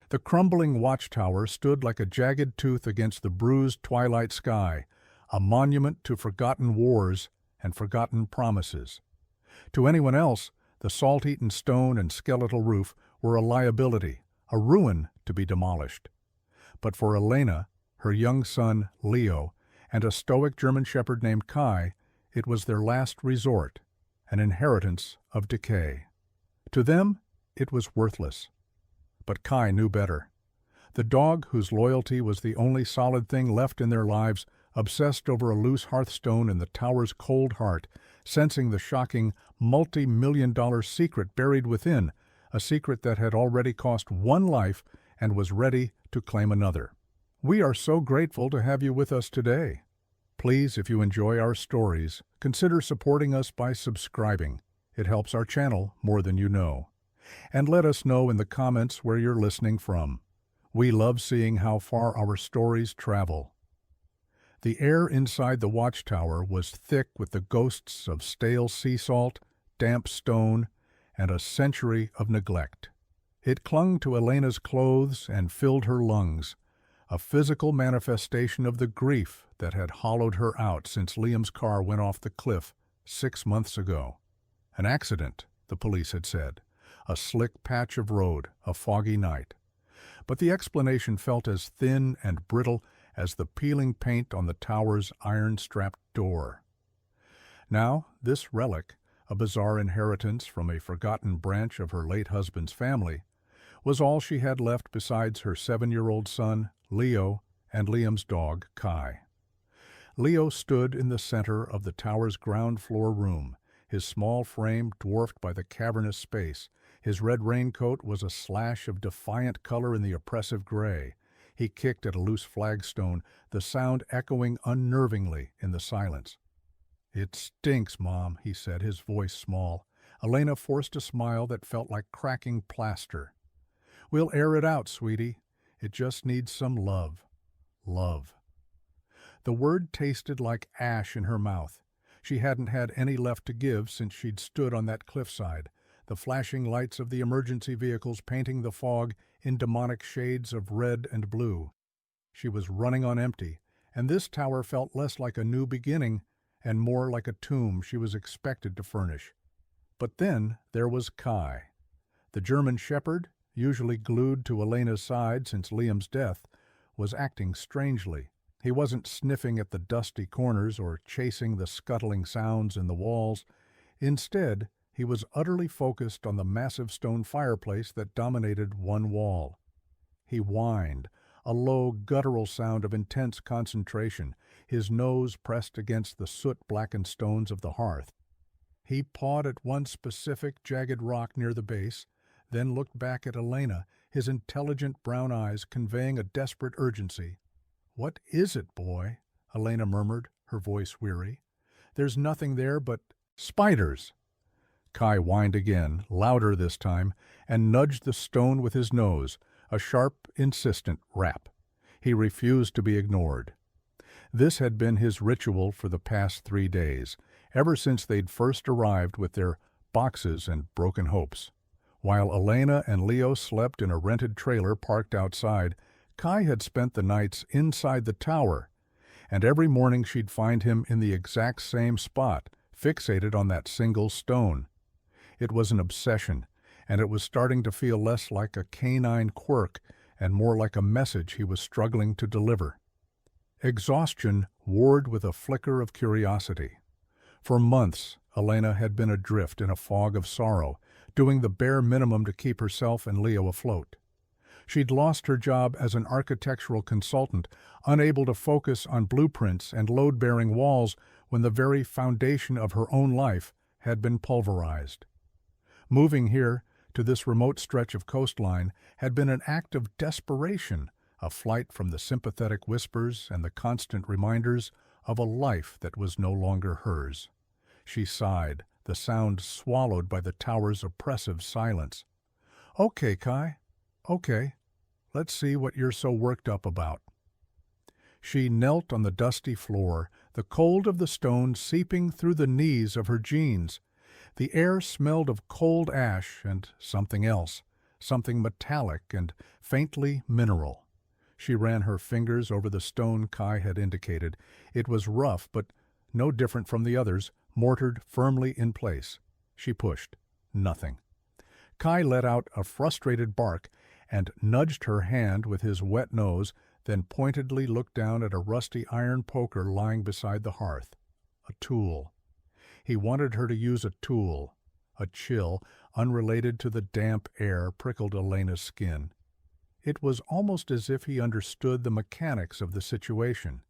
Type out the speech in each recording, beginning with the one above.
The crumbling watchtower stood like a jagged tooth against the bruised twilight sky, a monument to forgotten wars and forgotten promises. To anyone else, the salt-eaten stone and skeletal roof were a liability, a ruin to be demolished. But for Elena, her young son, Leo, and a stoic German shepherd named Kai, it was their last resort, an inheritance of decay. To them, it was worthless. But Kai knew better. The dog, whose loyalty was the only solid thing left in their lives, obsessed over a loose hearthstone in the tower's cold heart, sensing the shocking multi-million-dollar secret buried within, a secret that had already cost one life and was ready to claim another. We are so grateful to have you with us today. Please, if you enjoy our stories, consider supporting us by subscribing. It helps our channel more than you know. And let us know in the comments where you're listening from. We love seeing how far our stories travel. The air inside the watchtower was thick with the ghosts of stale sea salt, damp stone, and a century of neglect. It clung to Elena's clothes and filled her lungs, a physical manifestation of the grief that had hollowed her out since Liam's car went off the cliff 6 months ago. An accident, the police had said. A slick patch of road, a foggy night. But the explanation felt as thin and brittle as the peeling paint on the tower's iron-strapped door. Now, this relic, a bizarre inheritance from a forgotten branch of her late husband's family, was all she had left besides her 7-year-old son, Leo, and Liam's dog, Kai. Leo stood in the center of the tower's ground-floor room, his small frame dwarfed by the cavernous space. His red raincoat was a slash of defiant color in the oppressive gray. He kicked at a loose flagstone, the sound echoing unnervingly in the silence. "It stinks, Mom," he said, his voice small. Elena forced a smile that felt like cracking plaster. "We'll air it out, sweetie. It just needs some love. Love." The word tasted like ash in her mouth. She hadn't had any left to give since she'd stood on that cliffside, the flashing lights of the emergency vehicles painting the fog in demonic shades of red and blue. She was running on empty, and this tower felt less like a new beginning and more like a tomb she was expected to furnish. But then there was Kai. The German shepherd, usually glued to Elena's side since Liam's death, was acting strangely. He wasn't sniffing at the dusty corners or chasing the scuttling sounds in the walls. Instead, he was utterly focused on the massive stone fireplace that dominated one wall. He whined, a low, guttural sound of intense concentration, his nose pressed against the soot-blackened stones of the hearth. He pawed at one specific, jagged rock near the base, then looked back at Elena, his intelligent brown eyes conveying a desperate urgency. "What is it, boy?" Elena murmured, her voice weary. "There's nothing there but spiders." Kai whined again, louder this time, and nudged the stone with his nose, a sharp, insistent rap. He refused to be ignored. This had been his ritual for the past 3 days, ever since they'd first arrived with their boxes and broken hopes. While Elena and Leo slept in a rented trailer parked outside, Kai had spent the nights inside the tower, and every morning she'd find him in the exact same spot, fixated on that single stone. It was an obsession, and it was starting to feel less like a canine quirk and more like a message he was struggling to deliver. Exhaustion warred with a flicker of curiosity. For months, Elena had been adrift in a fog of sorrow, doing the bare minimum to keep herself and Leo afloat. She'd lost her job as an architectural consultant, unable to focus on blueprints and load-bearing walls when the very foundation of her own life had been pulverized. Moving here, to this remote stretch of coastline, had been an act of desperation, a flight from the sympathetic whispers and the constant reminders of a life that was no longer hers. She sighed, the sound swallowed by the tower's oppressive silence. "Okay, Kai. Okay. Let's see what you're so worked up about." She knelt on the dusty floor, the cold of the stone seeping through the knees of her jeans. The air smelled of cold ash and something else, something metallic and faintly mineral. She ran her fingers over the stone Kai had indicated. It was rough, but no different from the others, mortared firmly in place. She pushed. Nothing. Kai let out a frustrated bark and nudged her hand with his wet nose, then pointedly looked down at a rusty iron poker lying beside the hearth. A tool. He wanted her to use a tool. A chill, unrelated to the damp air, prickled Elena's skin. It was almost as if he understood the mechanics of the situation.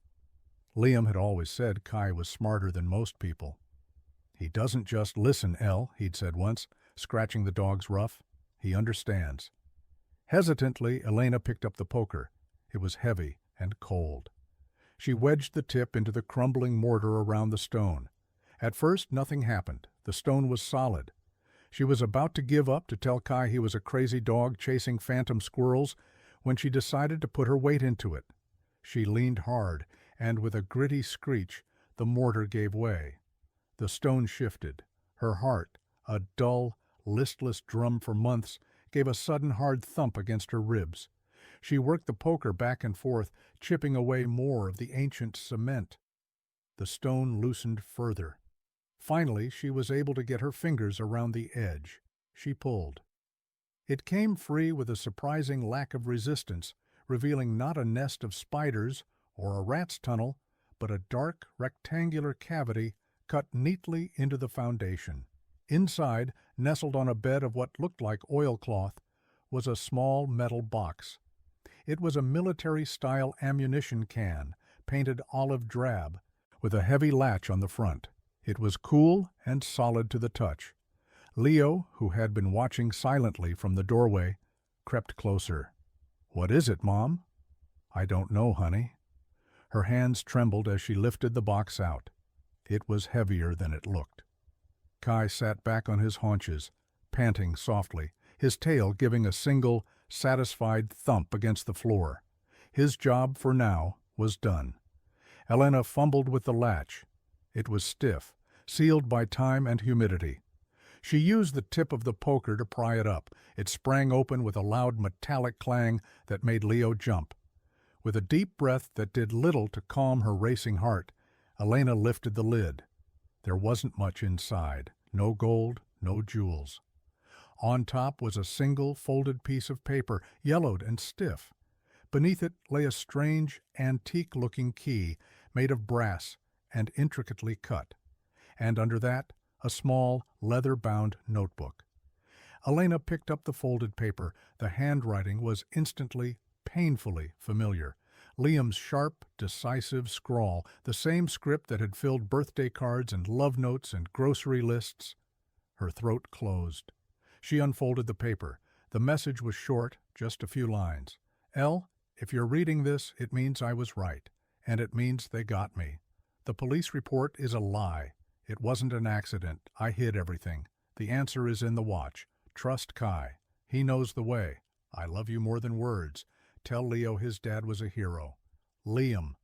Liam had always said Kai was smarter than most people. "He doesn't just listen, Elle," he'd said once, scratching the dog's ruff. "He understands." Hesitantly, Elena picked up the poker. It was heavy and cold. She wedged the tip into the crumbling mortar around the stone. At first, nothing happened. The stone was solid. She was about to give up, to tell Kai he was a crazy dog chasing phantom squirrels, when she decided to put her weight into it. She leaned hard, and with a gritty screech, the mortar gave way. The stone shifted. Her heart, a dull, listless drum for months, gave a sudden hard thump against her ribs. She worked the poker back and forth, chipping away more of the ancient cement. The stone loosened further. Finally, she was able to get her fingers around the edge. She pulled. It came free with a surprising lack of resistance, revealing not a nest of spiders or a rat's tunnel, but a dark, rectangular cavity cut neatly into the foundation. Inside, nestled on a bed of what looked like oilcloth, was a small metal box. It was a military-style ammunition can, painted olive drab, with a heavy latch on the front. It was cool and solid to the touch. Leo, who had been watching silently from the doorway, crept closer. "What is it, Mom?" "I don't know, honey." Her hands trembled as she lifted the box out. It was heavier than it looked. Kai sat back on his haunches, panting softly, his tail giving a single, satisfied thump against the floor. His job, for now, was done. Elena fumbled with the latch. It was stiff, sealed by time and humidity. She used the tip of the poker to pry it up. It sprang open with a loud metallic clang that made Leo jump. With a deep breath that did little to calm her racing heart, Elena lifted the lid. There wasn't much inside. No gold, no jewels. On top was a single folded piece of paper, yellowed and stiff. Beneath it lay a strange, antique-looking key made of brass and intricately cut, and under that, a small, leather-bound notebook. Elena picked up the folded paper. The handwriting was instantly, painfully familiar. Liam's sharp, decisive scrawl, the same script that had filled birthday cards and love notes and grocery lists. Her throat closed. She unfolded the paper. The message was short, just a few lines. "Elle, if you're reading this, it means I was right, and it means they got me. The police report is a lie. It wasn't an accident. I hid everything. The answer is in the watch. Trust Kai. He knows the way. I love you more than words. Tell Leo his dad was a hero." Liam.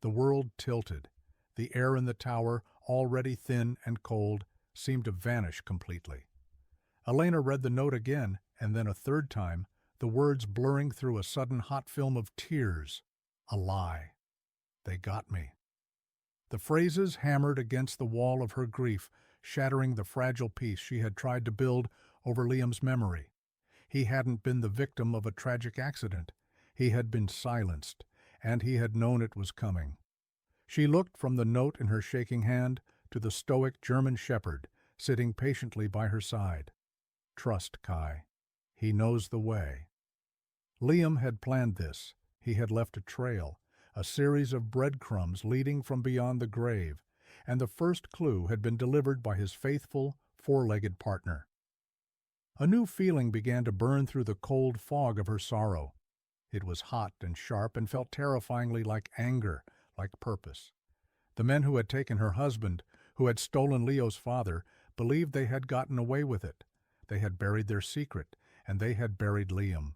The world tilted. The air in the tower, already thin and cold, seemed to vanish completely. Elena read the note again, and then a third time, the words blurring through a sudden hot film of tears. A lie. They got me. The phrases hammered against the wall of her grief, shattering the fragile peace she had tried to build over Liam's memory. He hadn't been the victim of a tragic accident. He had been silenced, and he had known it was coming. She looked from the note in her shaking hand to the stoic German shepherd sitting patiently by her side. Trust Kai. He knows the way. Liam had planned this. He had left a trail, a series of breadcrumbs leading from beyond the grave, and the first clue had been delivered by his faithful, four-legged partner. A new feeling began to burn through the cold fog of her sorrow. It was hot and sharp and felt terrifyingly like anger, like purpose. The men who had taken her husband, who had stolen Leo's father, believed they had gotten away with it. They had buried their secret, and they had buried Liam.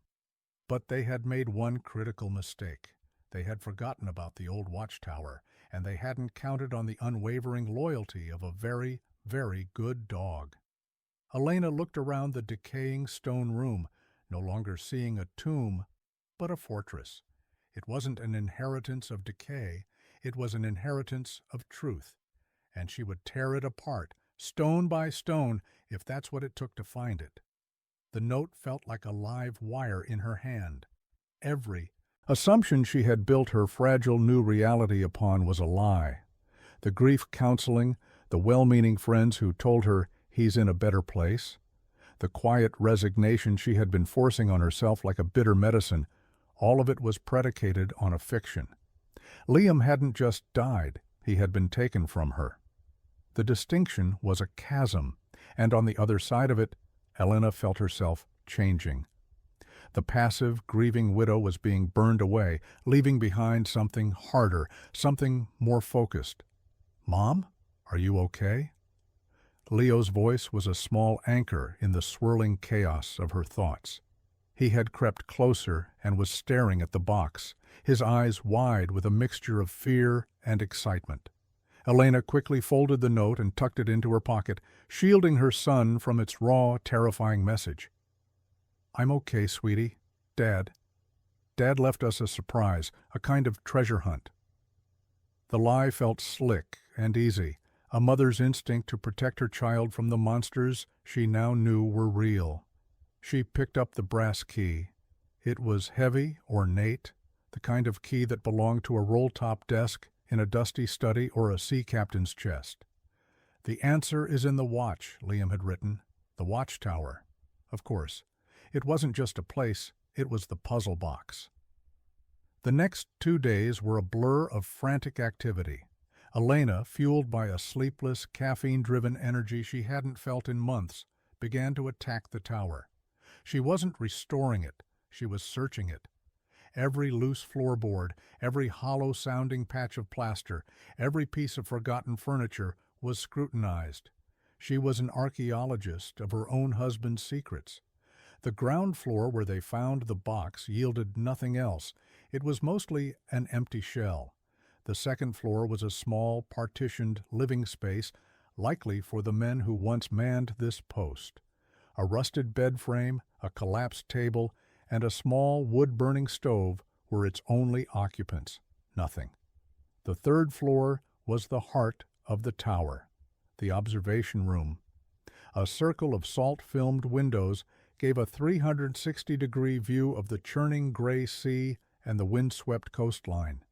But they had made one critical mistake. They had forgotten about the old watchtower, and they hadn't counted on the unwavering loyalty of a very, very good dog. Elena looked around the decaying stone room. no longer seeing a tomb, but a fortress. It wasn't an inheritance of decay, it was an inheritance of truth, and she would tear it apart, stone by stone, if that's what it took to find it. The note felt like a live wire in her hand. Every assumption she had built her fragile new reality upon was a lie. The grief counseling, the well-meaning friends who told her he's in a better place, the quiet resignation she had been forcing on herself like a bitter medicine, all of it was predicated on a fiction. Liam hadn't just died, he had been taken from her. The distinction was a chasm, and on the other side of it, Elena felt herself changing. The passive, grieving widow was being burned away, leaving behind something harder, something more focused. "Mom, are you okay?" Leo's voice was a small anchor in the swirling chaos of her thoughts. He had crept closer and was staring at the box, his eyes wide with a mixture of fear and excitement. Elena quickly folded the note and tucked it into her pocket, shielding her son from its raw, terrifying message. "I'm okay, sweetie. Dad left us a surprise, a kind of treasure hunt." The lie felt slick and easy, a mother's instinct to protect her child from the monsters she now knew were real. She picked up the brass key. It was heavy, ornate, the kind of key that belonged to a roll-top desk in a dusty study or a sea captain's chest. "The answer is in the watch," Liam had written. The watchtower. Of course. It wasn't just a place, it was the puzzle box. The next 2 days were a blur of frantic activity. Elena, fueled by a sleepless, caffeine-driven energy she hadn't felt in months, began to attack the tower. She wasn't restoring it, she was searching it. Every loose floorboard, every hollow-sounding patch of plaster, every piece of forgotten furniture was scrutinized. She was an archaeologist of her own husband's secrets. The ground floor where they found the box yielded nothing else. It was mostly an empty shell. The second floor was a small, partitioned living space, likely for the men who once manned this post. A rusted bed frame, a collapsed table, and a small wood-burning stove were its only occupants. Nothing. The third floor was the heart of the tower, the observation room. A circle of salt-filmed windows gave a 360-degree view of the churning gray sea and the windswept coastline.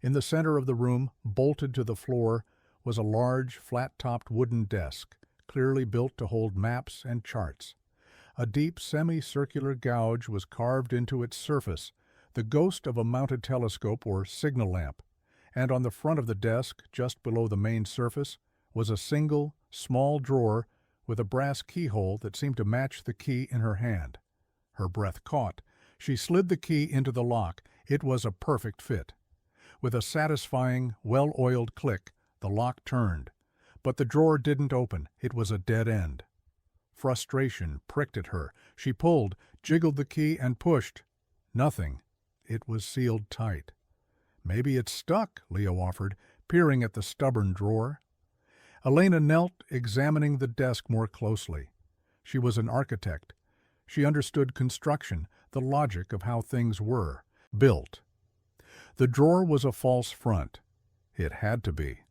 In the center of the room, bolted to the floor, was a large, flat-topped wooden desk, clearly built to hold maps and charts. A deep semicircular gouge was carved into its surface, the ghost of a mounted telescope or signal lamp, and on the front of the desk, just below the main surface, was a single, small drawer with a brass keyhole that seemed to match the key in her hand. Her breath caught. She slid the key into the lock. It was a perfect fit. With a satisfying, well-oiled click, the lock turned. But the drawer didn't open. It was a dead end. Frustration pricked at her. She pulled, jiggled the key, and pushed. Nothing. It was sealed tight. "Maybe it's stuck," Leo offered, peering at the stubborn drawer. Elena knelt, examining the desk more closely. She was an architect. She understood construction, the logic of how things were built. The drawer was a false front. It had to be.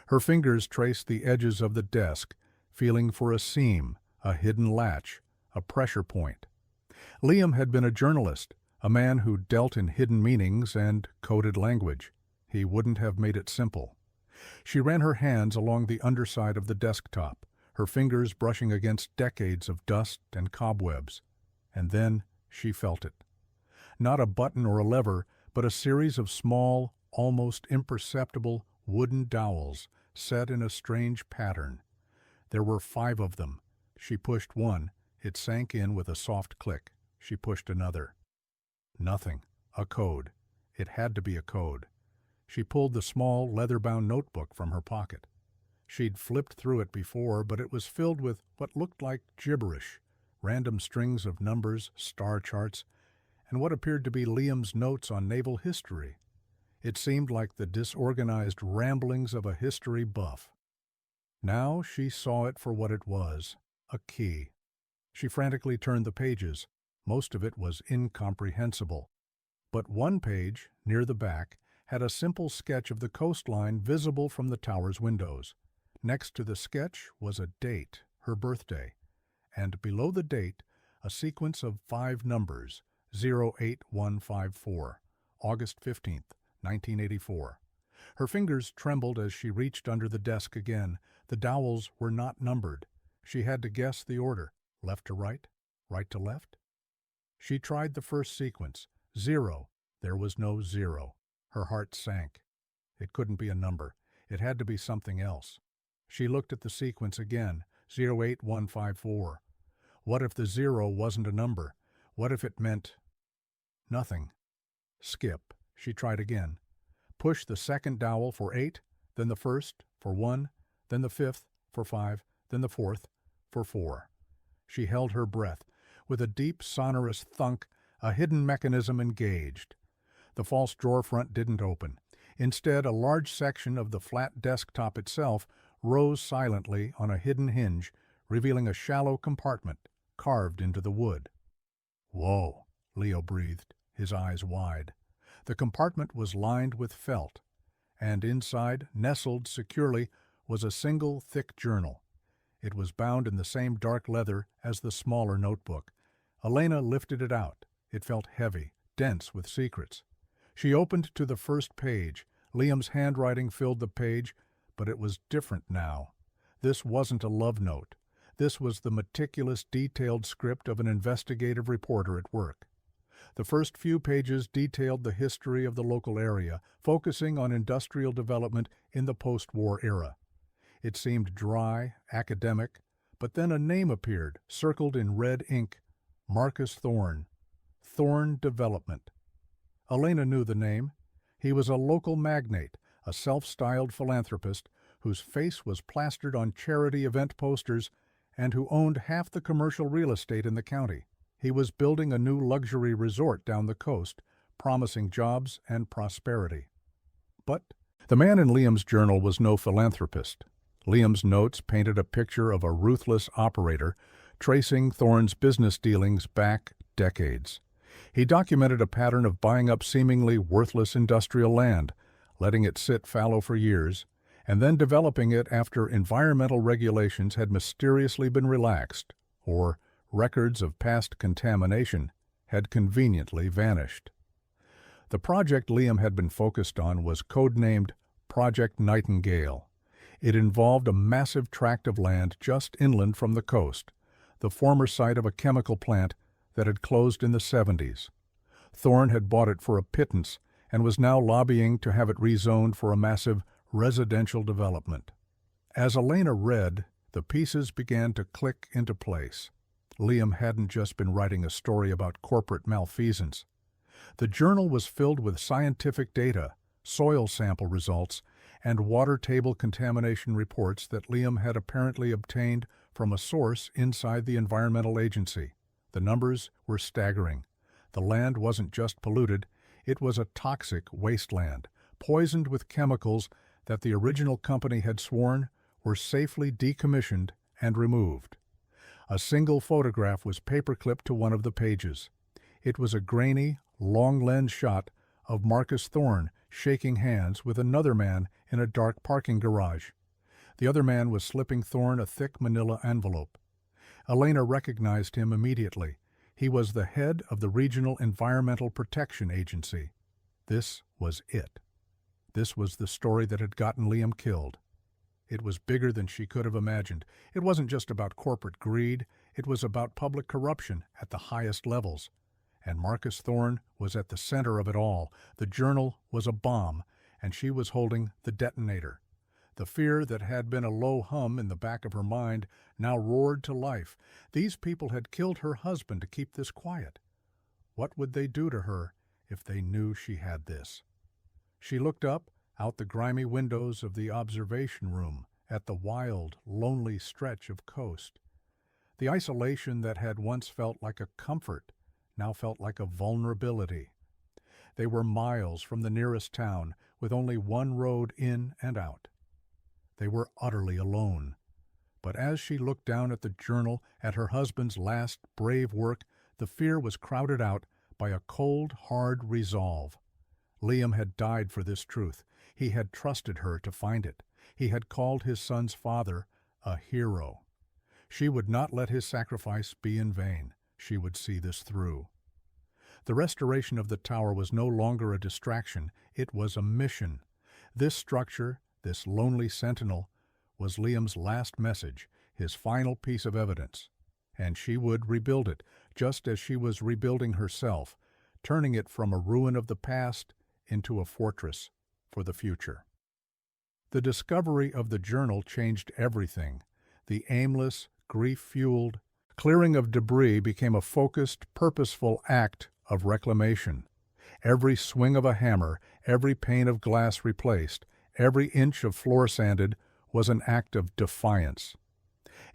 Her fingers traced the edges of the desk, feeling for a seam, a hidden latch, a pressure point. Liam had been a journalist, a man who dealt in hidden meanings and coded language. He wouldn't have made it simple. She ran her hands along the underside of the desktop, her fingers brushing against decades of dust and cobwebs. And then she felt it. Not a button or a lever, but a series of small, almost imperceptible wooden dowels set in a strange pattern. There were 5 of them. She pushed one. It sank in with a soft click. She pushed another. Nothing. A code. It had to be a code. She pulled the small, leather-bound notebook from her pocket. She'd flipped through it before, but it was filled with what looked like gibberish, random strings of numbers, star charts, and what appeared to be Liam's notes on naval history. It seemed like the disorganized ramblings of a history buff. Now she saw it for what it was, a key. She frantically turned the pages. Most of it was incomprehensible. But one page, near the back, had a simple sketch of the coastline visible from the tower's windows. Next to the sketch was a date, her birthday, and below the date, a sequence of 5 numbers, 08154, August 15th, 1984. Her fingers trembled as she reached under the desk again. The dowels were not numbered. She had to guess the order, left to right, right to left. She tried the first sequence, 0. There was no 0. Her heart sank. It couldn't be a number. It had to be something else. She looked at the sequence again, 08154. What if the 0 wasn't a number? What if it meant nothing? Skip. She tried again. Push the second dowel for 8, then the first for 1, then the fifth for 5, then the fourth for 4. She held her breath. With a deep, sonorous thunk, a hidden mechanism engaged. The false drawer front didn't open. Instead, a large section of the flat desktop itself rose silently on a hidden hinge, revealing a shallow compartment carved into the wood. "Whoa," Leo breathed, his eyes wide. The compartment was lined with felt, and inside, nestled securely, was a single thick journal. It was bound in the same dark leather as the smaller notebook. Elena lifted it out. It felt heavy, dense with secrets. She opened to the first page. Liam's handwriting filled the page, but it was different now. This wasn't a love note. This was the meticulous, detailed script of an investigative reporter at work. The first few pages detailed the history of the local area, focusing on industrial development in the post-war era. It seemed dry, academic, but then a name appeared, circled in red ink, Marcus Thorne. Thorne Development. Elena knew the name. He was a local magnate, a self-styled philanthropist whose face was plastered on charity event posters and who owned half the commercial real estate in the county. He was building a new luxury resort down the coast, promising jobs and prosperity. But the man in Liam's journal was no philanthropist. Liam's notes painted a picture of a ruthless operator, tracing Thorne's business dealings back decades. He documented a pattern of buying up seemingly worthless industrial land, letting it sit fallow for years, and then developing it after environmental regulations had mysteriously been relaxed, or records of past contamination had conveniently vanished. The project Liam had been focused on was codenamed Project Nightingale. It involved a massive tract of land just inland from the coast, the former site of a chemical plant that had closed in the 70s. Thorne had bought it for a pittance and was now lobbying to have it rezoned for a massive residential development. As Elena read, the pieces began to click into place. Liam hadn't just been writing a story about corporate malfeasance. The journal was filled with scientific data, soil sample results, and water table contamination reports that Liam had apparently obtained from a source inside the environmental agency. The numbers were staggering. The land wasn't just polluted, it was a toxic wasteland, poisoned with chemicals that the original company had sworn were safely decommissioned and removed. A single photograph was paperclipped to one of the pages. It was a grainy, long-lens shot of Marcus Thorne shaking hands with another man in a dark parking garage. The other man was slipping Thorne a thick manila envelope. Elena recognized him immediately. He was the head of the Regional Environmental Protection Agency. This was it. This was the story that had gotten Liam killed. It was bigger than she could have imagined. It wasn't just about corporate greed. It was about public corruption at the highest levels. And Marcus Thorne was at the center of it all. The journal was a bomb, and she was holding the detonator. The fear that had been a low hum in the back of her mind now roared to life. These people had killed her husband to keep this quiet. What would they do to her if they knew she had this? She looked up, out the grimy windows of the observation room, at the wild, lonely stretch of coast. The isolation that had once felt like a comfort now felt like a vulnerability. They were miles from the nearest town, with only one road in and out. They were utterly alone. But as she looked down at the journal, at her husband's last brave work, the fear was crowded out by a cold, hard resolve. Liam had died for this truth. He had trusted her to find it. He had called his son's father a hero. She would not let his sacrifice be in vain. She would see this through. The restoration of the tower was no longer a distraction. It was a mission. This structure, this lonely sentinel, was Liam's last message, his final piece of evidence. And she would rebuild it, just as she was rebuilding herself, turning it from a ruin of the past into a fortress for the future. The discovery of the journal changed everything. The aimless, grief-fueled clearing of debris became a focused, purposeful act of reclamation. Every swing of a hammer, every pane of glass replaced, every inch of floor sanded was an act of defiance.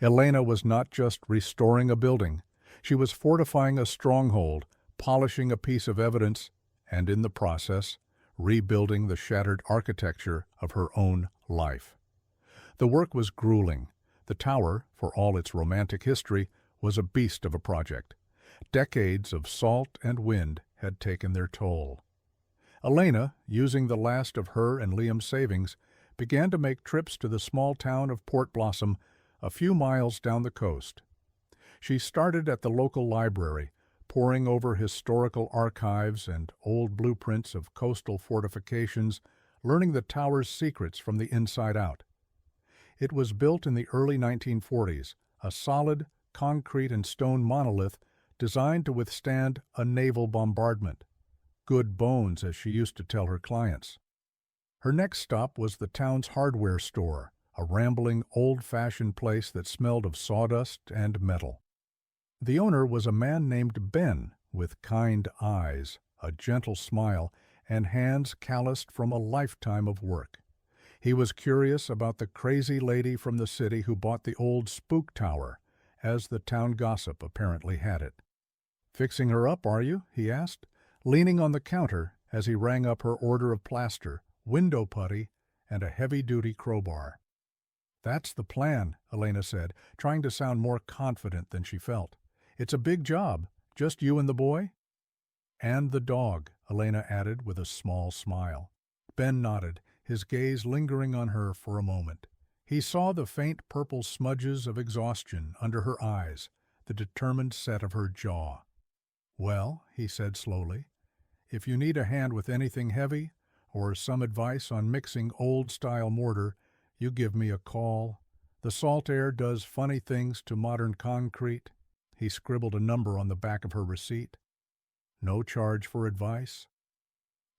Elena was not just restoring a building. She was fortifying a stronghold, polishing a piece of evidence, and in the process, rebuilding the shattered architecture of her own life. The work was grueling. The tower, for all its romantic history, was a beast of a project. Decades of salt and wind had taken their toll. Elena, using the last of her and Liam's savings, began to make trips to the small town of Port Blossom, a few miles down the coast. She started at the local library, poring over historical archives and old blueprints of coastal fortifications, learning the tower's secrets from the inside out. It was built in the early 1940s, a solid, concrete and stone monolith designed to withstand a naval bombardment. Good bones, as she used to tell her clients. Her next stop was the town's hardware store, a rambling, old-fashioned place that smelled of sawdust and metal. The owner was a man named Ben, with kind eyes, a gentle smile, and hands calloused from a lifetime of work. He was curious about the crazy lady from the city who bought the old spook tower, as the town gossip apparently had it. "Fixing her up, are you?" he asked, leaning on the counter as he rang up her order of plaster, window putty, and a heavy-duty crowbar. "That's the plan," Elena said, trying to sound more confident than she felt. "It's a big job. Just you and the boy?" "And the dog," Elena added with a small smile. Ben nodded, his gaze lingering on her for a moment. He saw the faint purple smudges of exhaustion under her eyes, the determined set of her jaw. "Well," he said slowly, "if you need a hand with anything heavy, or some advice on mixing old-style mortar, you give me a call. The salt air does funny things to modern concrete." He scribbled a number on the back of her receipt. No charge for advice.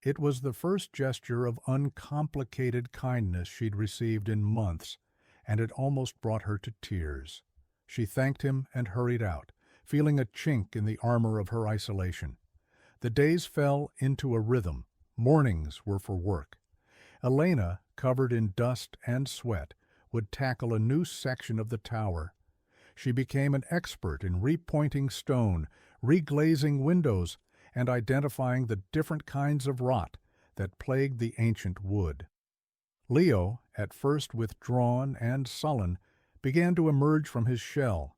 It was the first gesture of uncomplicated kindness she'd received in months, and it almost brought her to tears. She thanked him and hurried out, feeling a chink in the armor of her isolation. The days fell into a rhythm. Mornings were for work. Elena, covered in dust and sweat, would tackle a new section of the tower. She became an expert in repointing stone, reglazing windows, and identifying the different kinds of rot that plagued the ancient wood. Leo, at first withdrawn and sullen, began to emerge from his shell.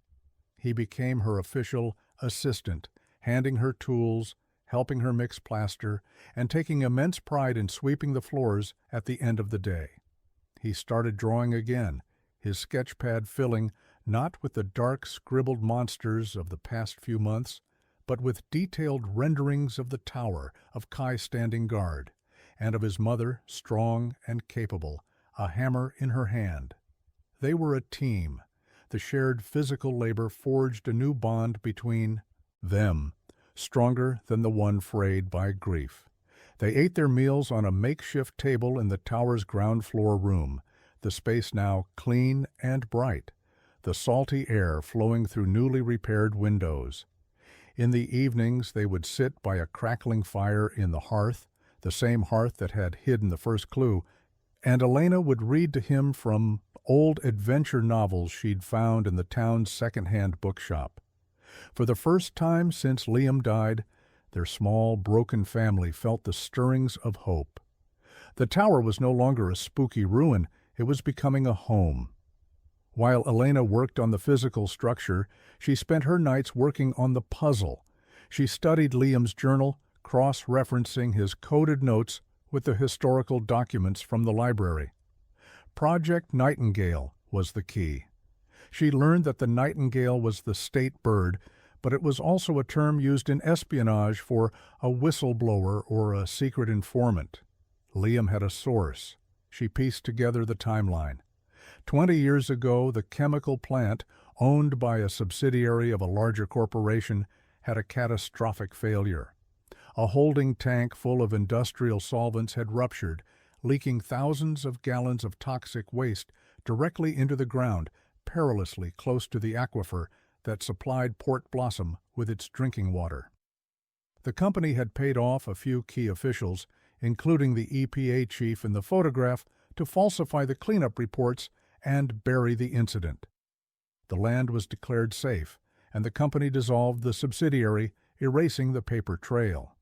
He became her official assistant, handing her tools, helping her mix plaster, and taking immense pride in sweeping the floors at the end of the day. He started drawing again, his sketch pad filling not with the dark, scribbled monsters of the past few months, but with detailed renderings of the tower, of Kai standing guard, and of his mother, strong and capable, a hammer in her hand. They were a team. The shared physical labor forged a new bond between them, stronger than the one frayed by grief. They ate their meals on a makeshift table in the tower's ground floor room, the space now clean and bright, the salty air flowing through newly repaired windows. In the evenings they would sit by a crackling fire in the hearth, the same hearth that had hidden the first clue, and Elena would read to him from old adventure novels she'd found in the town's second-hand bookshop. For the first time since Liam died, their small, broken family felt the stirrings of hope. The tower was no longer a spooky ruin, it was becoming a home. While Elena worked on the physical structure, she spent her nights working on the puzzle, She studied Liam's journal, cross-referencing his coded notes with the historical documents from the library. Project Nightingale was the key. She learned that the nightingale was the state bird, but it was also a term used in espionage for a whistleblower or a secret informant. Liam had a source. She pieced together the timeline. 20 years ago, the chemical plant, owned by a subsidiary of a larger corporation, had a catastrophic failure. A holding tank full of industrial solvents had ruptured, leaking thousands of gallons of toxic waste directly into the ground, perilously close to the aquifer that supplied Port Blossom with its drinking water. The company had paid off a few key officials, including the EPA chief in the photograph, to falsify the cleanup reports and bury the incident. The land was declared safe, and the company dissolved the subsidiary, erasing the paper trail.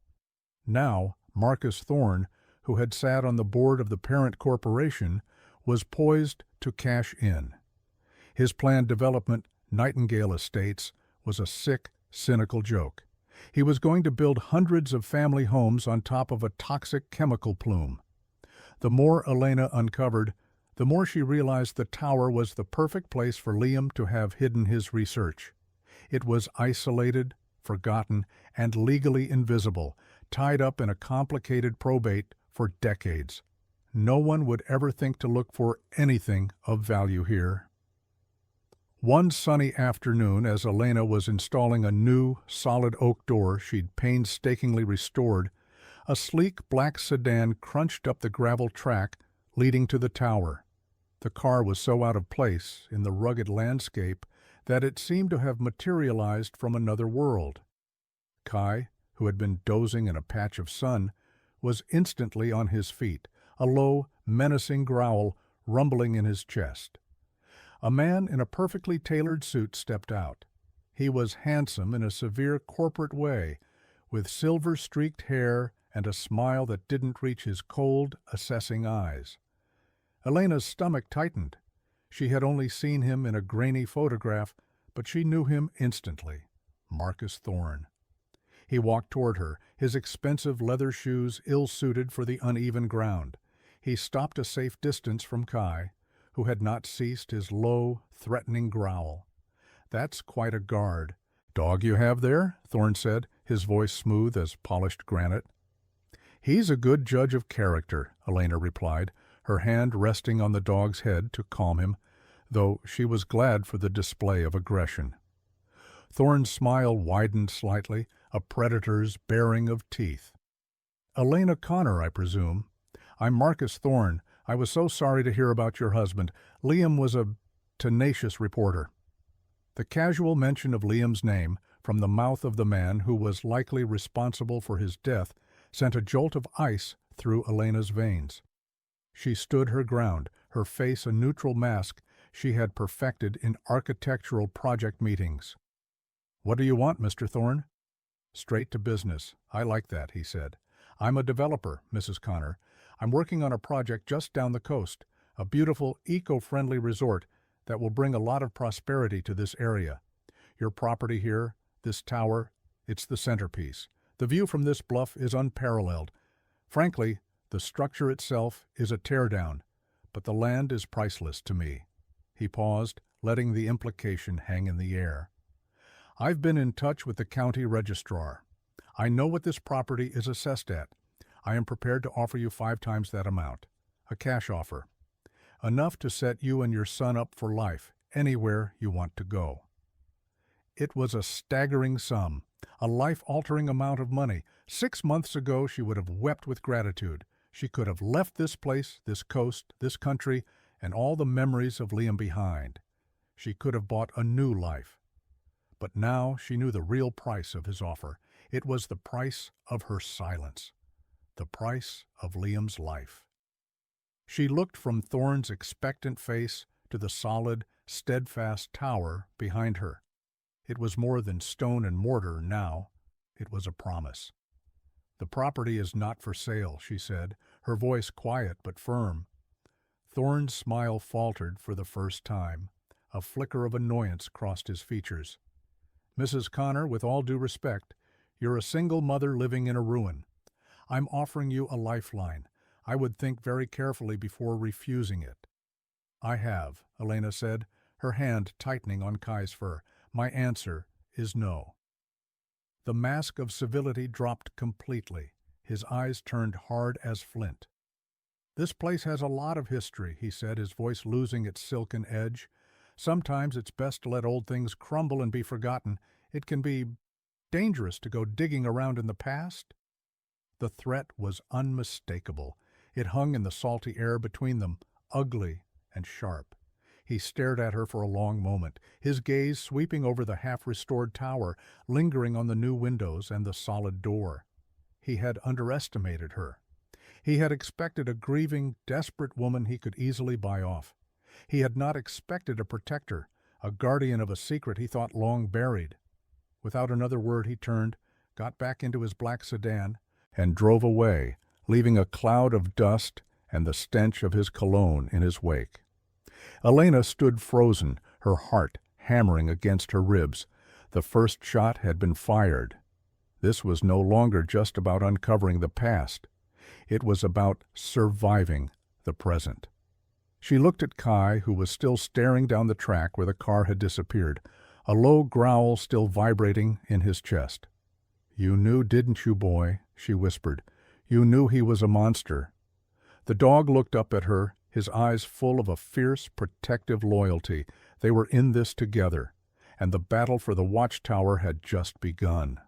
Now, Marcus Thorne, who had sat on the board of the parent corporation, was poised to cash in. His planned development, Nightingale Estates, was a sick, cynical joke. He was going to build hundreds of family homes on top of a toxic chemical plume. The more Elena uncovered, the more she realized the tower was the perfect place for Liam to have hidden his research. It was isolated, forgotten, and legally invisible, tied up in a complicated probate for decades. No one would ever think to look for anything of value here. One sunny afternoon, as Elena was installing a new, solid oak door she'd painstakingly restored, a sleek black sedan crunched up the gravel track leading to the tower. The car was so out of place in the rugged landscape that it seemed to have materialized from another world. Kai, who had been dozing in a patch of sun, was instantly on his feet, a low, menacing growl rumbling in his chest. A man in a perfectly tailored suit stepped out. He was handsome in a severe corporate way, with silver-streaked hair and a smile that didn't reach his cold, assessing eyes. Elena's stomach tightened. She had only seen him in a grainy photograph, but she knew him instantly. Marcus Thorne. He walked toward her, his expensive leather shoes ill-suited for the uneven ground. He stopped a safe distance from Kai, who had not ceased his low, threatening growl. "That's quite a guard. Dog you have there?" Thorne said, his voice smooth as polished granite. "He's a good judge of character," Elena replied, her hand resting on the dog's head to calm him, though she was glad for the display of aggression. Thorne's smile widened slightly, a predator's baring of teeth. "Elena Connor, I presume. I'm Marcus Thorne. I was so sorry to hear about your husband. Liam was a tenacious reporter." The casual mention of Liam's name from the mouth of the man who was likely responsible for his death sent a jolt of ice through Elena's veins. She stood her ground, her face a neutral mask she had perfected in architectural project meetings. "What do you want, Mr. Thorne?" "Straight to business. I like that," he said. "I'm a developer, Mrs. Connor. I'm working on a project just down the coast, a beautiful, eco-friendly resort that will bring a lot of prosperity to this area. Your property here, this tower, it's the centerpiece. The view from this bluff is unparalleled. Frankly, the structure itself is a teardown, but the land is priceless to me." He paused, letting the implication hang in the air. "I've been in touch with the county registrar. I know what this property is assessed at. I am prepared to offer you 5 times that amount. A cash offer. Enough to set you and your son up for life, anywhere you want to go." It was a staggering sum, a life-altering amount of money. 6 months ago she would have wept with gratitude. She could have left this place, this coast, this country, and all the memories of Liam behind. She could have bought a new life. But now she knew the real price of his offer. It was the price of her silence. The price of Liam's life. She looked from Thorne's expectant face to the solid, steadfast tower behind her. It was more than stone and mortar now. It was a promise. "The property is not for sale," she said, her voice quiet but firm. Thorne's smile faltered for the first time. A flicker of annoyance crossed his features. "Mrs. Connor, with all due respect, You're a single mother living in a ruin. I'm offering you a lifeline. I would think very carefully before refusing it." "I have," Elena said, her hand tightening on Kai's fur. "My answer is no." The mask of civility dropped completely. His eyes turned hard as flint. "This place has a lot of history," he said, his voice losing its silken edge. "Sometimes it's best to let old things crumble and be forgotten. It can be dangerous to go digging around in the past." The threat was unmistakable. It hung in the salty air between them, ugly and sharp. He stared at her for a long moment, his gaze sweeping over the half-restored tower, lingering on the new windows and the solid door. He had underestimated her. He had expected a grieving, desperate woman he could easily buy off. He had not expected a protector, a guardian of a secret he thought long buried. Without another word he turned, got back into his black sedan, and drove away, leaving a cloud of dust and the stench of his cologne in his wake. Elena stood frozen, her heart hammering against her ribs. The first shot had been fired. This was no longer just about uncovering the past. It was about surviving the present. She looked at Kai, who was still staring down the track where the car had disappeared, a low growl still vibrating in his chest. "You knew, didn't you, boy?" she whispered. "You knew he was a monster." The dog looked up at her, his eyes full of a fierce, protective loyalty. They were in this together, and the battle for the watchtower had just begun.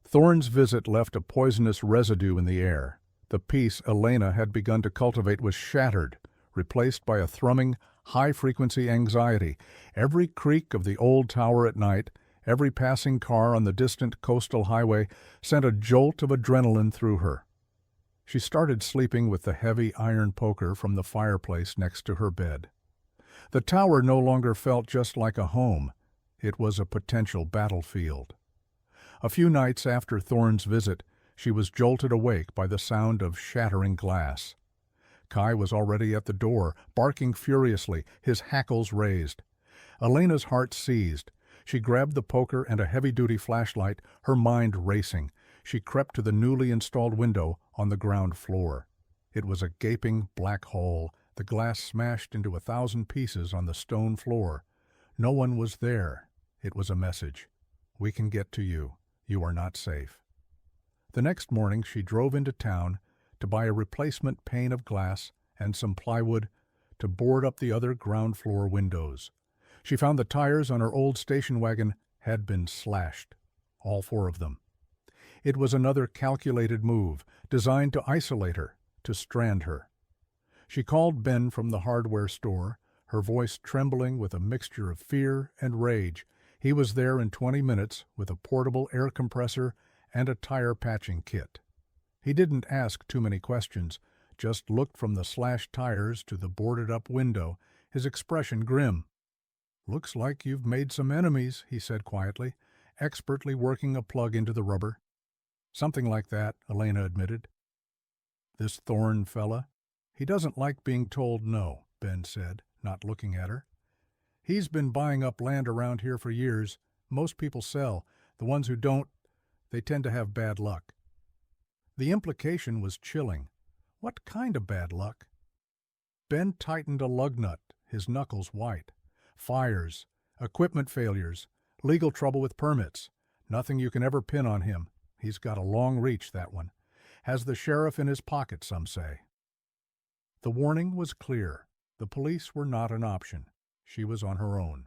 Thorne's visit left a poisonous residue in the air. The peace Elena had begun to cultivate was shattered, replaced by a thrumming, high-frequency anxiety. Every creak of the old tower at night, every passing car on the distant coastal highway sent a jolt of adrenaline through her. She started sleeping with the heavy iron poker from the fireplace next to her bed. The tower no longer felt just like a home. It was a potential battlefield. A few nights after Thorne's visit, she was jolted awake by the sound of shattering glass. Kai was already at the door, barking furiously, his hackles raised. Elena's heart seized. She grabbed the poker and a heavy-duty flashlight, her mind racing. She crept to the newly installed window on the ground floor. It was a gaping black hole, the glass smashed into 1,000 pieces on the stone floor. No one was there. It was a message. "We can get to you. You are not safe." The next morning she drove into town to buy a replacement pane of glass and some plywood to board up the other ground floor windows. She found the tires on her old station wagon had been slashed, all 4 of them. It was another calculated move, designed to isolate her, to strand her. She called Ben from the hardware store, her voice trembling with a mixture of fear and rage. He was there in 20 minutes with a portable air compressor and a tire patching kit. He didn't ask too many questions, just looked from the slashed tires to the boarded-up window, his expression grim. "Looks like you've made some enemies," he said quietly, expertly working a plug into the rubber. "Something like that," Elena admitted. "This Thorne fella? He doesn't like being told no," Ben said, not looking at her. "He's been buying up land around here for years. Most people sell. The ones who don't, they tend to have bad luck." The implication was chilling. What kind of bad luck? Ben tightened a lug nut, his knuckles white. Fires, equipment failures, legal trouble with permits. Nothing you can ever pin on him. He's got a long reach, that one. Has the sheriff in his pocket, some say. The warning was clear. The police were not an option. She was on her own.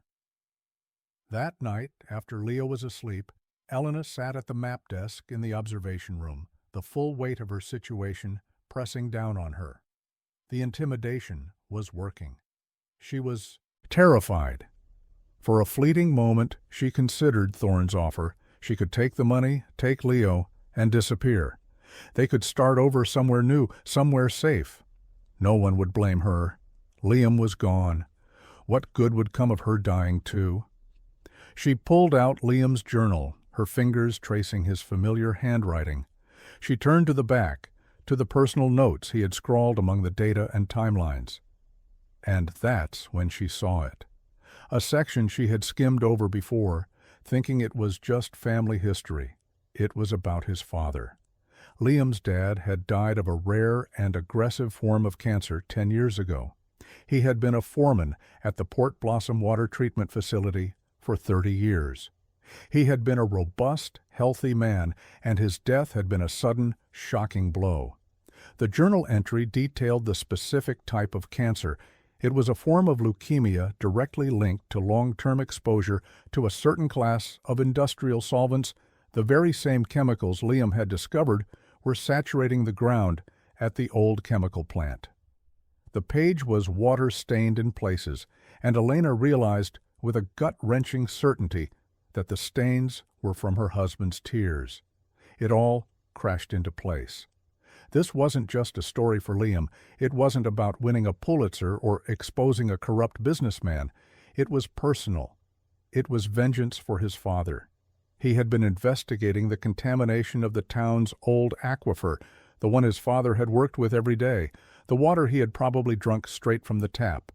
That night, after Leo was asleep, Elena sat at the map desk in the observation room, the full weight of her situation pressing down on her. The intimidation was working. She was terrified. For a fleeting moment, she considered Thorne's offer. She could take the money, take Leo, and disappear. They could start over somewhere new, somewhere safe. No one would blame her. Liam was gone. What good would come of her dying, too? She pulled out Liam's journal, her fingers tracing his familiar handwriting. She turned to the back, to the personal notes he had scrawled among the data and timelines. And that's when she saw it. A section she had skimmed over before, thinking it was just family history. It was about his father. Liam's dad had died of a rare and aggressive form of cancer 10 years ago. He had been a foreman at the Port Blossom Water Treatment Facility for 30 years. He had been a robust, healthy man, and his death had been a sudden, shocking blow. The journal entry detailed the specific type of cancer. It was a form of leukemia directly linked to long-term exposure to a certain class of industrial solvents. The very same chemicals Liam had discovered were saturating the ground at the old chemical plant. The page was water-stained in places, and Elena realized with a gut-wrenching certainty that the stains were from her husband's tears. It all crashed into place. This wasn't just a story for Liam. It wasn't about winning a Pulitzer or exposing a corrupt businessman. It was personal. It was vengeance for his father. He had been investigating the contamination of the town's old aquifer, the one his father had worked with every day, the water he had probably drunk straight from the tap.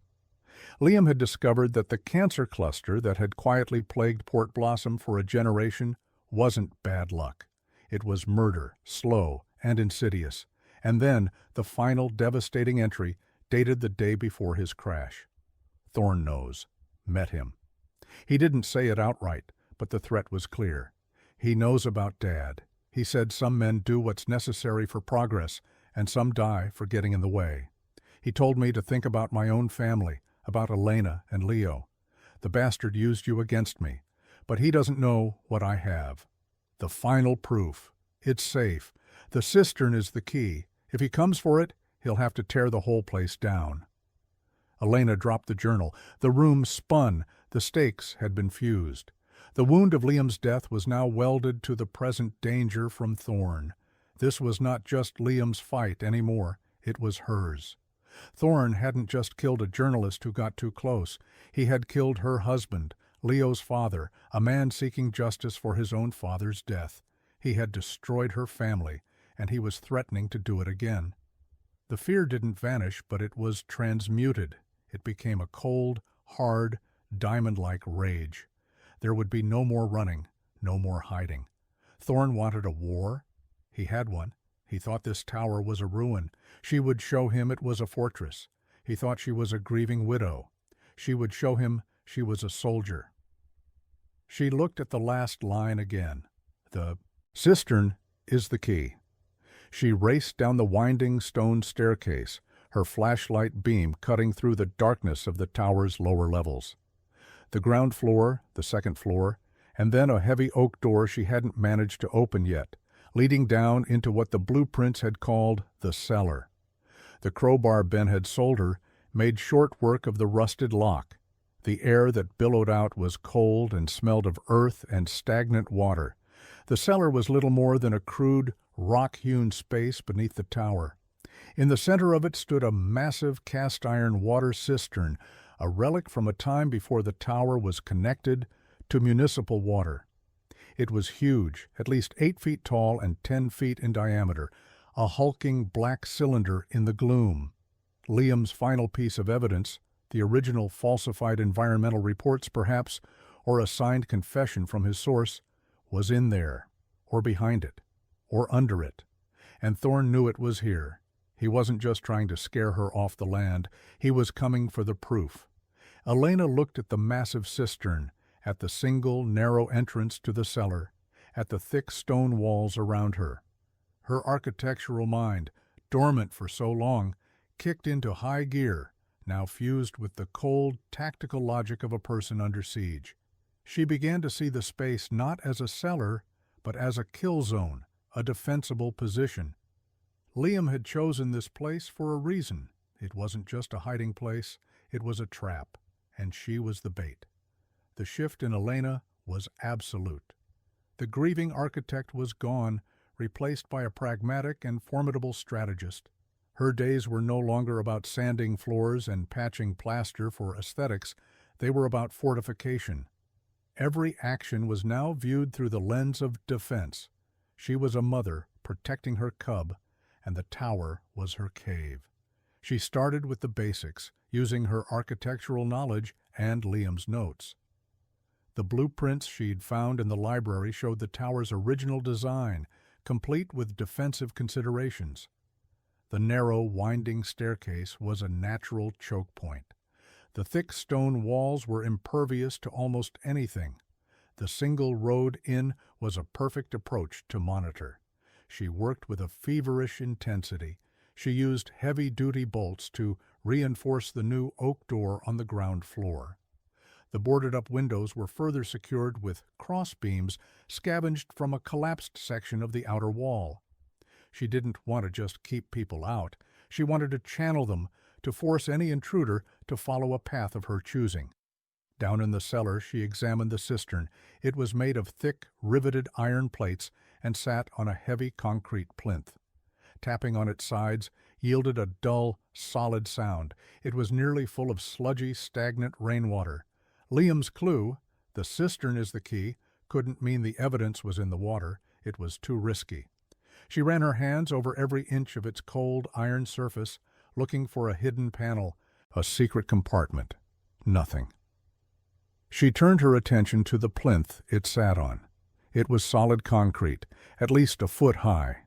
Liam had discovered that the cancer cluster that had quietly plagued Port Blossom for a generation wasn't bad luck. It was murder, slow and insidious. And then the final devastating entry, dated the day before his crash. Thorn knows. Met him. He didn't say it outright, but the threat was clear. He knows about Dad. He said some men do what's necessary for progress, and some die for getting in the way. He told me to think about my own family, about Elena and Leo. The bastard used you against me, but he doesn't know what I have. The final proof. It's safe. The cistern is the key. If he comes for it, he'll have to tear the whole place down. Elena dropped the journal. The room spun. The stakes had been fused. The wound of Liam's death was now welded to the present danger from Thorn. This was not just Liam's fight anymore. It was hers. Thorn hadn't just killed a journalist who got too close. He had killed her husband, Leo's father, a man seeking justice for his own father's death. He had destroyed her family, and he was threatening to do it again. The fear didn't vanish, but it was transmuted. It became a cold, hard, diamond-like rage. There would be no more running, no more hiding. Thorn wanted a war. He had one. He thought this tower was a ruin. She would show him it was a fortress. He thought she was a grieving widow. She would show him she was a soldier. She looked at the last line again. The cistern is the key. She raced down the winding stone staircase, her flashlight beam cutting through the darkness of the tower's lower levels. The ground floor, the second floor, and then a heavy oak door she hadn't managed to open yet, leading down into what the blueprints had called the cellar. The crowbar Ben had sold her made short work of the rusted lock. The air that billowed out was cold and smelled of earth and stagnant water. The cellar was little more than a crude, rock-hewn space beneath the tower. In the center of it stood a massive cast-iron water cistern, a relic from a time before the tower was connected to municipal water. It was huge, at least 8 feet tall and 10 feet in diameter, a hulking black cylinder in the gloom. Liam's final piece of evidence, the original falsified environmental reports perhaps, or a signed confession from his source, was in there, or behind it, or under it. And Thorn knew it was here. He wasn't just trying to scare her off the land. He was coming for the proof. Elena looked at the massive cistern, at the single, narrow entrance to the cellar, at the thick stone walls around her. Her architectural mind, dormant for so long, kicked into high gear, now fused with the cold, tactical logic of a person under siege. She began to see the space not as a cellar, but as a kill zone, a defensible position. Liam had chosen this place for a reason. It wasn't just a hiding place, it was a trap, and she was the bait. The shift in Elena was absolute. The grieving architect was gone, replaced by a pragmatic and formidable strategist. Her days were no longer about sanding floors and patching plaster for aesthetics. They were about fortification. Every action was now viewed through the lens of defense. She was a mother protecting her cub, and the tower was her cave. She started with the basics, using her architectural knowledge and Liam's notes. The blueprints she'd found in the library showed the tower's original design, complete with defensive considerations. The narrow, winding staircase was a natural choke point. The thick stone walls were impervious to almost anything. The single road in was a perfect approach to monitor. She worked with a feverish intensity. She used heavy-duty bolts to reinforce the new oak door on the ground floor. The boarded-up windows were further secured with crossbeams scavenged from a collapsed section of the outer wall. She didn't want to just keep people out. She wanted to channel them, to force any intruder to follow a path of her choosing. Down in the cellar, she examined the cistern. It was made of thick, riveted iron plates and sat on a heavy concrete plinth. Tapping on its sides yielded a dull, solid sound. It was nearly full of sludgy, stagnant rainwater. Liam's clue, "The cistern is the key," couldn't mean the evidence was in the water. It was too risky. She ran her hands over every inch of its cold iron surface, looking for a hidden panel, a secret compartment. Nothing. She turned her attention to the plinth it sat on. It was solid concrete, at least a foot high.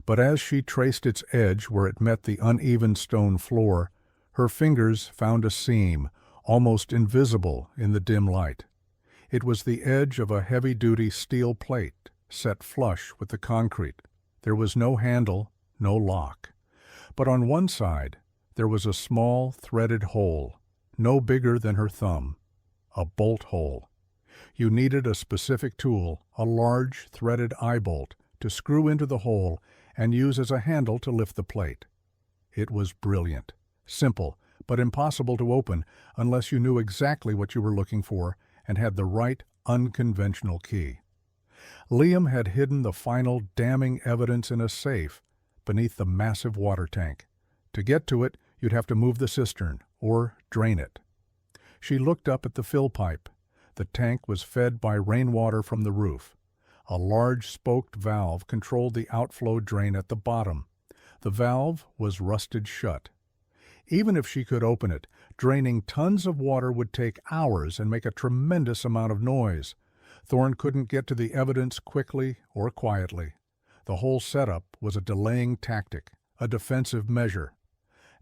But as she traced its edge where it met the uneven stone floor, her fingers found a seam, almost invisible in the dim light. It was the edge of a heavy-duty steel plate, set flush with the concrete. There was no handle, no lock. But on one side, there was a small, threaded hole, no bigger than her thumb, a bolt hole. You needed a specific tool, a large, threaded eye bolt, to screw into the hole and use as a handle to lift the plate. It was brilliant, simple, but impossible to open unless you knew exactly what you were looking for and had the right, unconventional key. Liam had hidden the final damning evidence in a safe beneath the massive water tank. To get to it, you'd have to move the cistern, or drain it. She looked up at the fill pipe. The tank was fed by rainwater from the roof. A large spoked valve controlled the outflow drain at the bottom. The valve was rusted shut. Even if she could open it, draining tons of water would take hours and make a tremendous amount of noise. Thorne couldn't get to the evidence quickly or quietly. The whole setup was a delaying tactic, a defensive measure.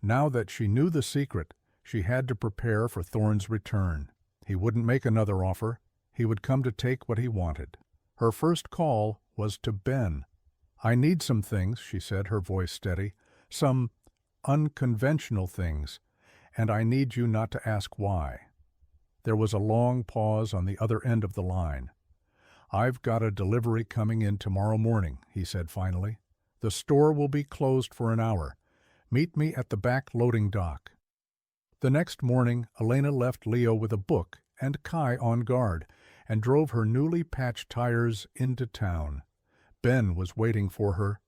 Now that she knew the secret, she had to prepare for Thorne's return. He wouldn't make another offer. He would come to take what he wanted. Her first call was to Ben. "I need some things," she said, her voice steady. "Some unconventional things, and I need you not to ask why." There was a long pause on the other end of the line. "I've got a delivery coming in tomorrow morning," he said finally. "The store will be closed for an hour. Meet me at the back loading dock." The next morning, Elena left Leo with a book and Kai on guard, and drove her newly patched tires into town. Ben was waiting for her.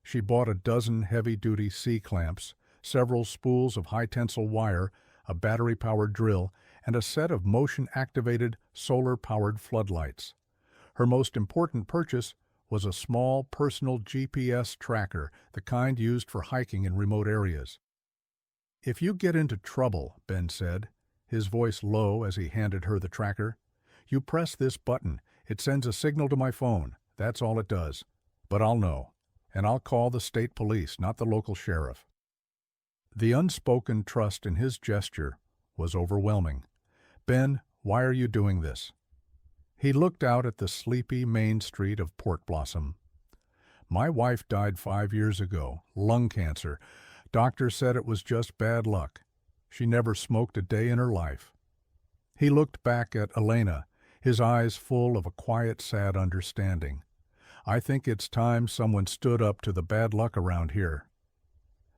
She bought a dozen heavy-duty C-clamps, several spools of high-tensile wire, a battery-powered drill, and a set of motion-activated, solar-powered floodlights. Her most important purchase was a small personal GPS tracker, the kind used for hiking in remote areas. "If you get into trouble," Ben said, his voice low as he handed her the tracker, "you press this button. It sends a signal to my phone. That's all it does. But I'll know. And I'll call the state police, not the local sheriff." The unspoken trust in his gesture was overwhelming. "Ben, why are you doing this?" He looked out at the sleepy main street of Port Blossom. "My wife died 5 years ago, lung cancer. Doctor said it was just bad luck. She never smoked a day in her life." He looked back at Elena, his eyes full of a quiet, sad understanding. "I think it's time someone stood up to the bad luck around here."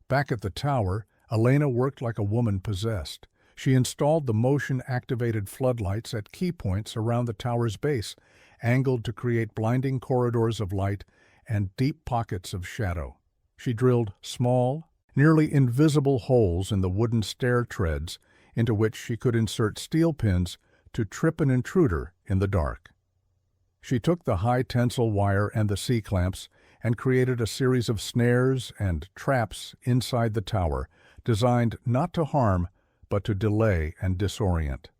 Back at the tower, Elena worked like a woman possessed. She installed the motion-activated floodlights at key points around the tower's base, angled to create blinding corridors of light and deep pockets of shadow. She drilled small, nearly invisible holes in the wooden stair treads into which she could insert steel pins to trip an intruder in the dark. She took the high-tensile wire and the C-clamps and created a series of snares and traps inside the tower, designed not to harm, but to delay and disorient.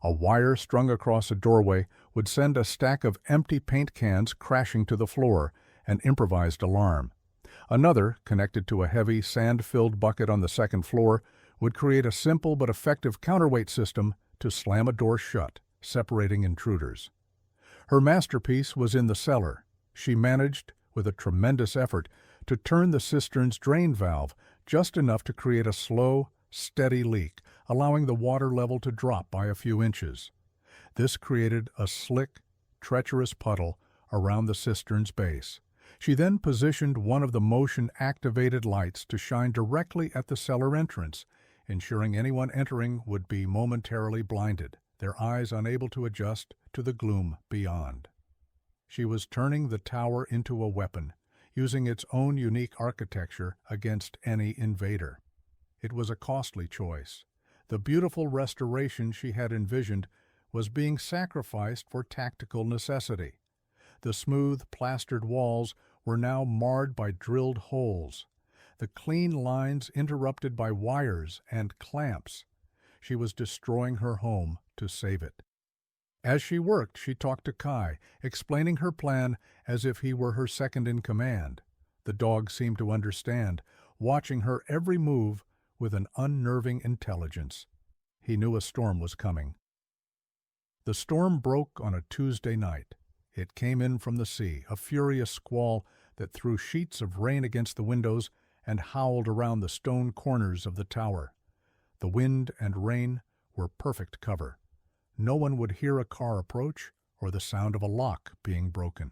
A wire strung across a doorway would send a stack of empty paint cans crashing to the floor, an improvised alarm. Another, connected to a heavy, sand-filled bucket on the second floor, would create a simple but effective counterweight system to slam a door shut, separating intruders. Her masterpiece was in the cellar. She managed, with a tremendous effort, to turn the cistern's drain valve just enough to create a slow, steady leak, allowing the water level to drop by a few inches. This created a slick, treacherous puddle around the cistern's base. She then positioned one of the motion-activated lights to shine directly at the cellar entrance, ensuring anyone entering would be momentarily blinded, their eyes unable to adjust to the gloom beyond. She was turning the tower into a weapon, using its own unique architecture against any invader. It was a costly choice. The beautiful restoration she had envisioned was being sacrificed for tactical necessity. The smooth, plastered walls were now marred by drilled holes, the clean lines interrupted by wires and clamps. She was destroying her home to save it. As she worked, she talked to Kai, explaining her plan as if he were her second in command. The dog seemed to understand, watching her every move with an unnerving intelligence. He knew a storm was coming. The storm broke on a Tuesday night. It came in from the sea, a furious squall that threw sheets of rain against the windows and howled around the stone corners of the tower. The wind and rain were perfect cover. No one would hear a car approach or the sound of a lock being broken.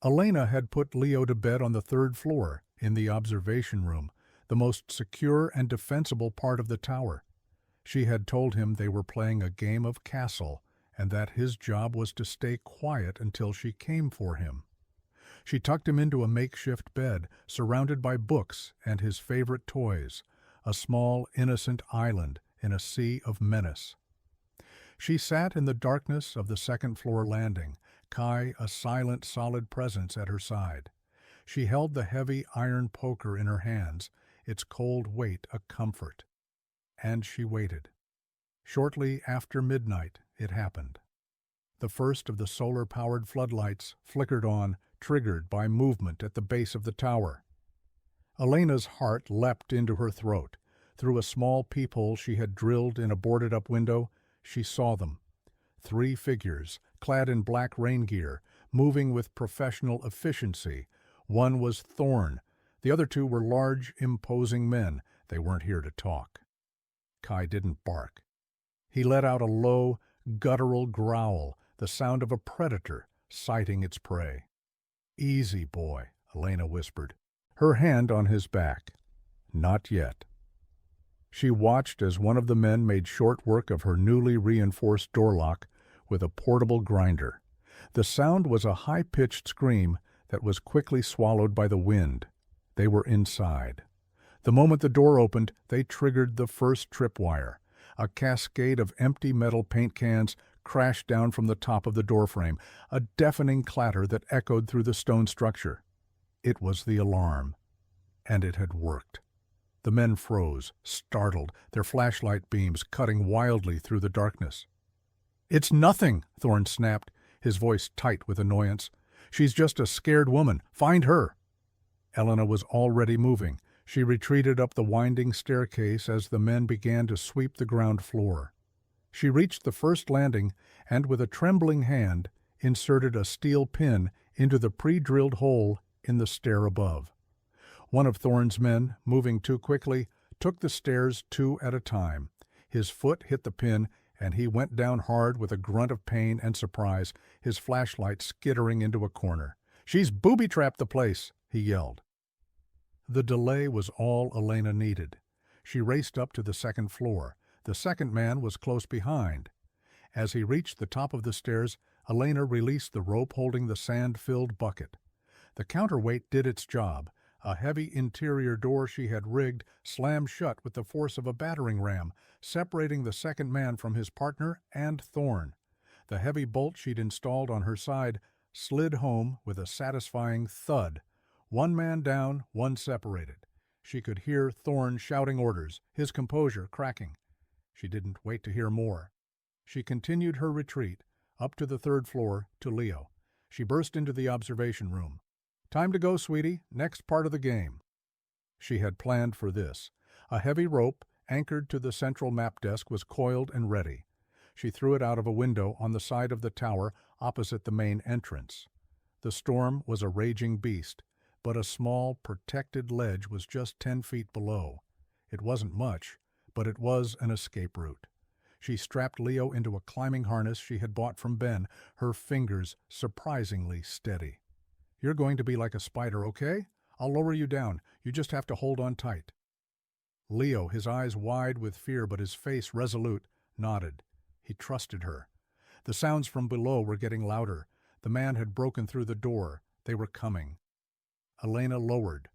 Elena had put Leo to bed on the third floor, in the observation room, the most secure and defensible part of the tower. She had told him they were playing a game of castle, and that his job was to stay quiet until she came for him. She tucked him into a makeshift bed, surrounded by books and his favorite toys, a small, innocent island in a sea of menace. She sat in the darkness of the second-floor landing, Kai a silent, solid presence at her side. She held the heavy iron poker in her hands, its cold weight a comfort. And she waited. Shortly after midnight, it happened. The first of the solar-powered floodlights flickered on, triggered by movement at the base of the tower. Elena's heart leapt into her throat. Through a small peephole she had drilled in a boarded-up window, she saw them. 3 figures, clad in black rain gear, moving with professional efficiency. One was Thorn. The other 2 were large, imposing men. They weren't here to talk. Kai didn't bark. He let out a low, guttural growl, the sound of a predator sighting its prey. "Easy, boy," Elena whispered, her hand on his back. "Not yet." She watched as one of the men made short work of her newly reinforced door lock with a portable grinder. The sound was a high-pitched scream that was quickly swallowed by the wind. They were inside. The moment the door opened, they triggered the first tripwire. A cascade of empty metal paint cans crashed down from the top of the doorframe, a deafening clatter that echoed through the stone structure. It was the alarm, and it had worked. The men froze, startled, their flashlight beams cutting wildly through the darkness. "It's nothing," Thorn snapped, his voice tight with annoyance. "She's just a scared woman. Find her." Elena was already moving. She retreated up the winding staircase as the men began to sweep the ground floor. She reached the first landing and, with a trembling hand, inserted a steel pin into the pre-drilled hole in the stair above. One of Thorn's men, moving too quickly, took the stairs 2 at a time. His foot hit the pin, and he went down hard with a grunt of pain and surprise, his flashlight skittering into a corner. "She's booby-trapped the place," he yelled. The delay was all Elena needed. She raced up to the second floor. The second man was close behind. As he reached the top of the stairs, Elena released the rope holding the sand-filled bucket. The counterweight did its job. A heavy interior door she had rigged slammed shut with the force of a battering ram, separating the second man from his partner and Thorn. The heavy bolt she'd installed on her side slid home with a satisfying thud. 1 man down, 1 separated. She could hear Thorn shouting orders, his composure cracking. She didn't wait to hear more. She continued her retreat, up to the third floor, to Leo. She burst into the observation room. "Time to go, sweetie. Next part of the game." She had planned for this. A heavy rope, anchored to the central map desk, was coiled and ready. She threw it out of a window on the side of the tower opposite the main entrance. The storm was a raging beast, but a small, protected ledge was just 10 feet below. It wasn't much, but it was an escape route. She strapped Leo into a climbing harness she had bought from Ben, her fingers surprisingly steady. "You're going to be like a spider, okay? I'll lower you down. You just have to hold on tight." Leo, his eyes wide with fear but his face resolute, nodded. He trusted her. The sounds from below were getting louder. The man had broken through the door. They were coming. Elena lowered,